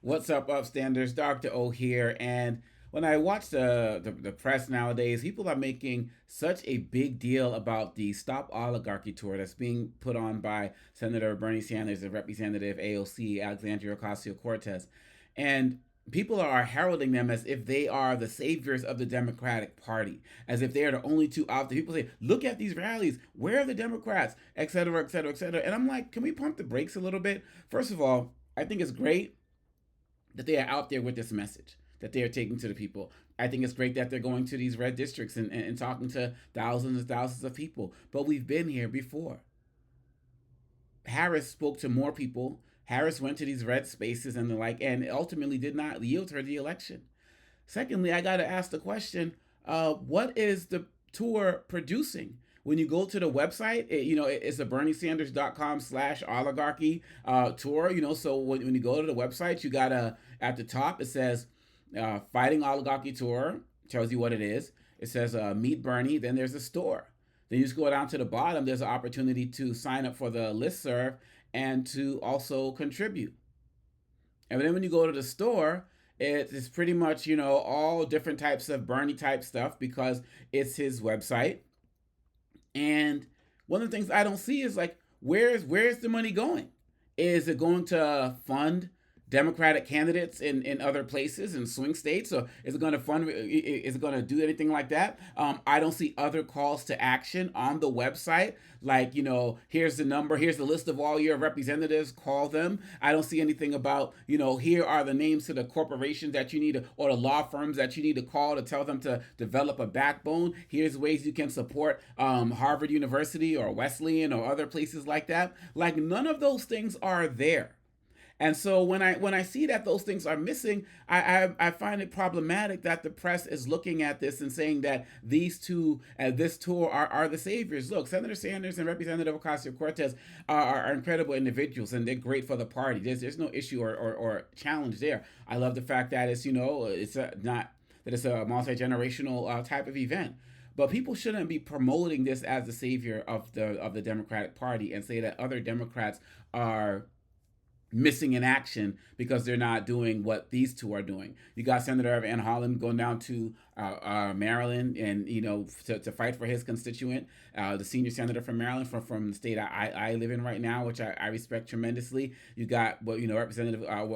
What's up, upstanders? Dr. O here. And when I watch the press nowadays, people are making such a big deal about the Stop Oligarchy Tour that's being put on by Senator Bernie Sanders and Representative AOC Alexandria Ocasio-Cortez. And people are heralding them as if they are the saviors of the Democratic Party, as if they are the only two out there. People say, look at these rallies. Where are the Democrats? Et cetera, et cetera, et cetera. And I'm like, can we pump the brakes a little bit? First of all, I think it's great that they are out there with this message that they are taking to the people. I think it's great that they're going to these red districts and talking to thousands and thousands of people. But we've been here before. Harris spoke to more people. Harris went to these red spaces and the like, and ultimately did not yield her the election. Secondly, I got to ask the question: what is the tour producing? When you go to the website, it's a berniesanders.com/oligarchy tour. So when you go to the website, you gotta at the top it says Fighting Oligarchy Tour, tells you what it is. It says Meet Bernie. Then there's a store. Then you just go down to the bottom. There's an opportunity to sign up for the listserv and to also contribute. And then when you go to the store, it's pretty much all different types of Bernie type stuff because it's his website. And one of the things I don't see is like, where's the money going? Is it going to fund Democratic candidates in other places in swing states, or is it going to fund? Is it going to do anything like that? I don't see other calls to action on the website. Like, here's the number, here's the list of all your representatives, call them. I don't see anything about, here are the names to the corporations that you need to, or the law firms that you need to call to tell them to develop a backbone. Here's ways you can support Harvard University or Wesleyan or other places like that. Like, none of those things are there. And so when I see that those things are missing, I find it problematic that the press is looking at this and saying that these two this tour are the saviors. Look, Senator Sanders and Representative Ocasio-Cortez are incredible individuals, and they're great for the party. There's no issue or challenge there. I love the fact that it's a multi-generational type of event. But people shouldn't be promoting this as the savior of the Democratic Party and say that other Democrats are missing in action because they're not doing what these two are doing. You got Senator Van Hollen going down to Maryland and to fight for his constituent, the senior senator from Maryland from the state I live in right now, which I respect tremendously. You got what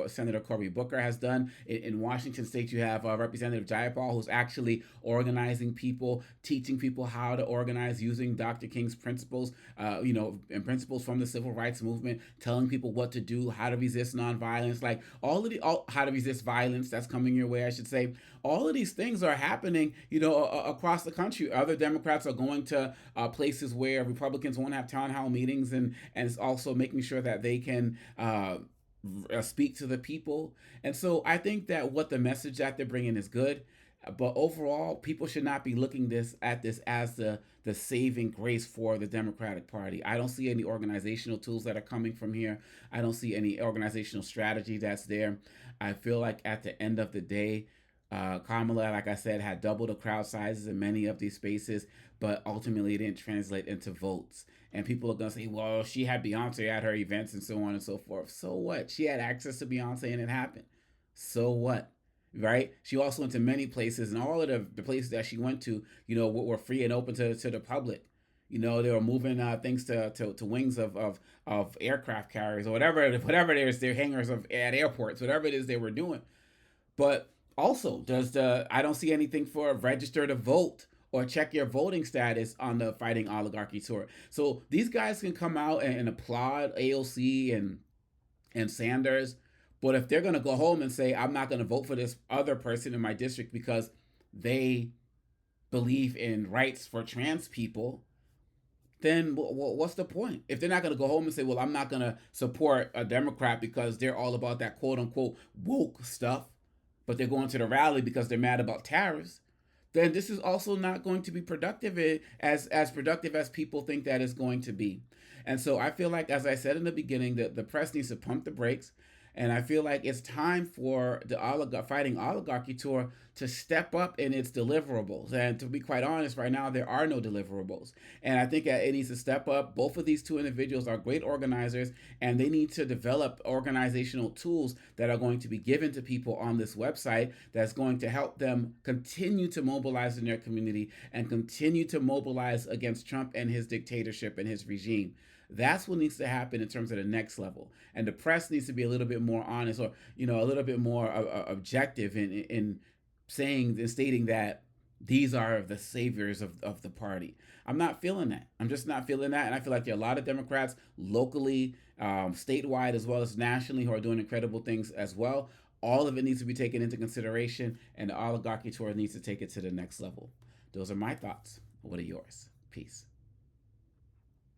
Senator Cory Booker has done in Washington State. You have Representative Jayapal, who's actually organizing people, teaching people how to organize using Dr. King's principles, and principles from the civil rights movement, telling people what to do, how to resist nonviolence, like how to resist violence that's coming your way, I should say. All of these things are happening, across the country. Other Democrats are going to places where Republicans won't have town hall meetings, and it's also making sure that they can speak to the people. And so I think that what the message that they're bringing is good. But overall, people should not be looking at this as the saving grace for the Democratic Party. I don't see any organizational tools that are coming from here. I don't see any organizational strategy that's there. I feel like at the end of the day, Kamala, like I said, had double the crowd sizes in many of these spaces, but ultimately it didn't translate into votes. And people are going to say, well, she had Beyonce at her events and so on and so forth. So what? She had access to Beyonce and it happened. So what? Right? She also went to many places, and all of the places that she went to, were free and open to the public. They were moving things to wings of aircraft carriers or whatever it is, their hangars at airports, whatever it is they were doing. But also, I don't see anything for register to vote or check your voting status on the Fighting Oligarchy Tour. So these guys can come out and applaud AOC and Sanders, but if they're going to go home and say, I'm not going to vote for this other person in my district because they believe in rights for trans people, then what's the point? If they're not going to go home and say, well, I'm not going to support a Democrat because they're all about that quote unquote woke stuff, but they're going to the rally because they're mad about tariffs, then this is also not going to be productive as productive as people think that it's going to be. And so I feel like, as I said in the beginning, that the press needs to pump the brakes And I feel like it's time for the Fighting Oligarchy Tour to step up in its deliverables. And to be quite honest, right now there are no deliverables. And I think it needs to step up. Both of these two individuals are great organizers, and they need to develop organizational tools that are going to be given to people on this website that's going to help them continue to mobilize in their community and continue to mobilize against Trump and his dictatorship and his regime. That's what needs to happen in terms of the next level. And the press needs to be a little bit more honest, or a little bit more objective in saying and stating that these are the saviors of the party. I'm not feeling that. I'm just not feeling that. And I feel like there are a lot of Democrats locally, statewide, as well as nationally, who are doing incredible things as well. All of it needs to be taken into consideration, and the Oligarchy Tour needs to take it to the next level. Those are my thoughts. What are yours? Peace.